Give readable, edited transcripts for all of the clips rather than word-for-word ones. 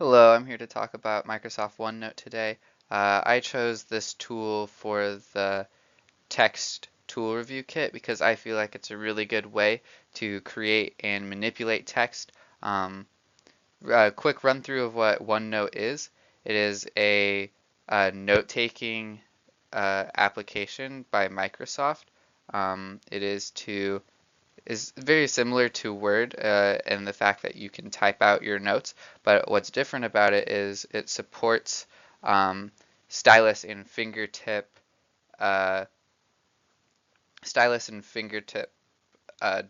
Hello, I'm here to talk about Microsoft OneNote today. I chose this tool for the text tool review kit because I feel like it's a really good way to create and manipulate text. A quick run through of what OneNote is. It is a note-taking application by Microsoft. It is very similar to Word in the fact that you can type out your notes, but what's different about it is it supports um, stylus and fingertip uh, stylus and fingertip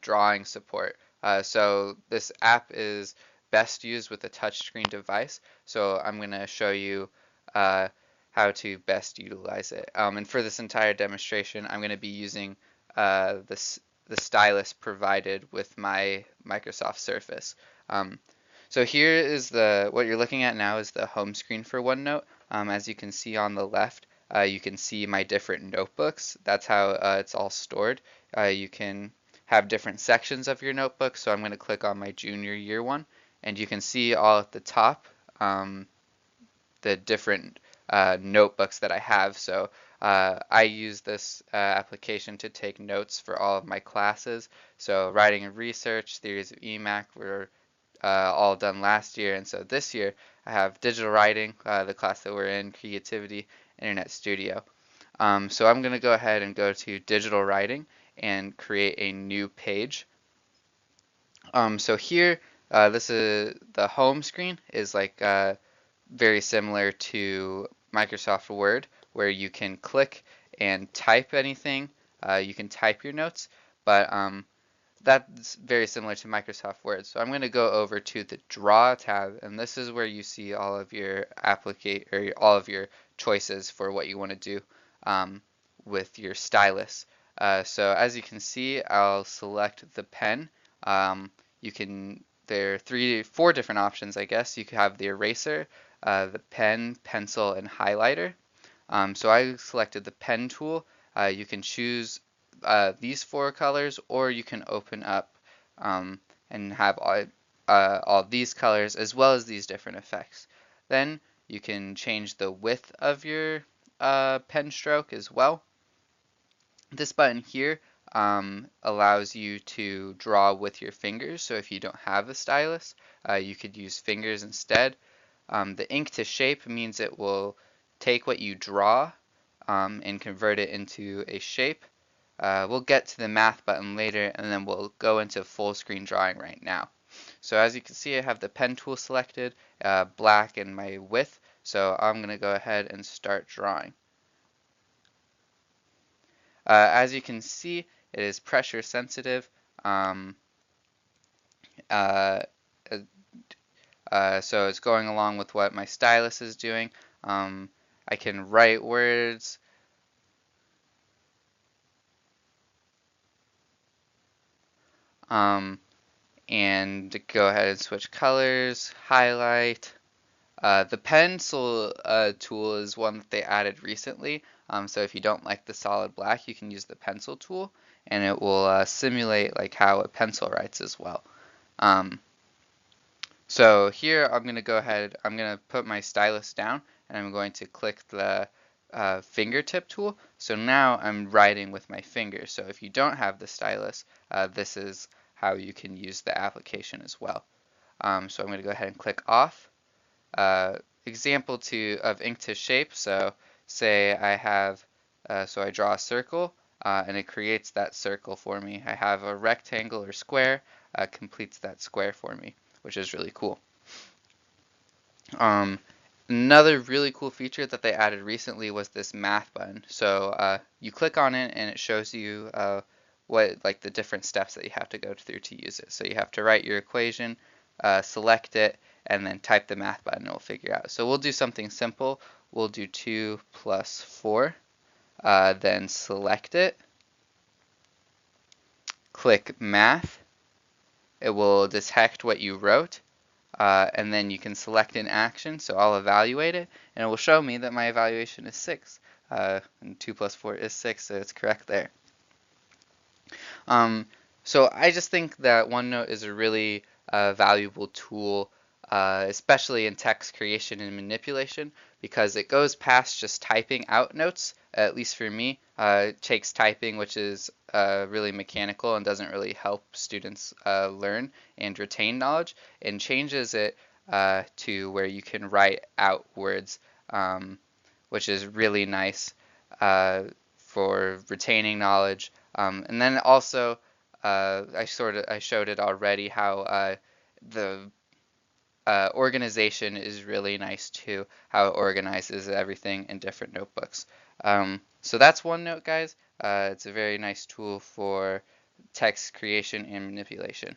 drawing support. So this app is best used with a touchscreen device. So I'm going to show you uh, how to best utilize it. And for this entire demonstration, I'm going to be using the stylus provided with my Microsoft Surface. Um, so here is what you're looking at now is the home screen for OneNote. As you can see on the left, you can see my different notebooks. That's how it's all stored. You can have different sections of your notebook. So I'm going to click on my junior year one, and you can see all at the top the different notebooks that I have. So I use this application to take notes for all of my classes. So writing and research, theories of EMAC were all done last year, and so this year I have digital writing, the class that we're in, creativity, internet studio. So I'm going to go ahead and go to digital writing and create a new page. So here, this is the home screen is like very similar to Microsoft Word, where you can click and type anything. You can type your notes, but that's very similar to Microsoft Word. So I'm going to go over to the Draw tab, and this is where you see all of your all of your choices for what you want to do with your stylus. So as you can see, I'll select the pen. You can There are four different options, I guess. You could have the eraser, the pen, pencil, and highlighter. So I selected the pen tool. You can choose these four colors, or you can open up and have all these colors as well as these different effects. Then you can change the width of your pen stroke as well. This button here allows you to draw with your fingers. So if you don't have a stylus, you could use fingers instead. The ink to shape means it will take what you draw and convert it into a shape. We'll get to the math button later, and then we'll go into full screen drawing right now. So as you can see, I have the pen tool selected, black and my width. So I'm going to go ahead and start drawing. As you can see, it is pressure sensitive. Um, uh, so it's going along with what my stylus is doing. I can write words. And go ahead and switch colors, highlight. The pencil tool is one that they added recently. So if you don't like the solid black, you can use the pencil tool, and it will simulate like how a pencil writes as well. So here I'm going to go ahead, I'm going to put my stylus down, and I'm going to click the fingertip tool. So now I'm writing with my fingers. So if you don't have the stylus, this is how you can use the application as well. So I'm going to go ahead and click off. Example of ink to shape. So say I have, so I draw a circle, and it creates that circle for me. I have a rectangle or square, completes that square for me, which is really cool. Another really cool feature that they added recently was this math button. So you click on it, and it shows you what like the different steps that you have to go through to use it. So you have to write your equation, select it, and then type the math button. It will figure out. So we'll do something simple. We'll do 2 plus 4. Then select it. Click math. It will detect what you wrote. And then you can select an action, so I'll evaluate it, and it will show me that my evaluation is 6. And 2 plus 4 is 6, so it's correct there. So I just think that OneNote is a really valuable tool especially in text creation and manipulation, because it goes past just typing out notes. At least for me, it takes typing, which is really mechanical and doesn't really help students learn and retain knowledge, and changes it to where you can write out words, um, which is really nice uh, for retaining knowledge. And then also, I showed it already how the organization is really nice too, how it organizes everything in different notebooks. So that's OneNote, guys. It's a very nice tool for text creation and manipulation.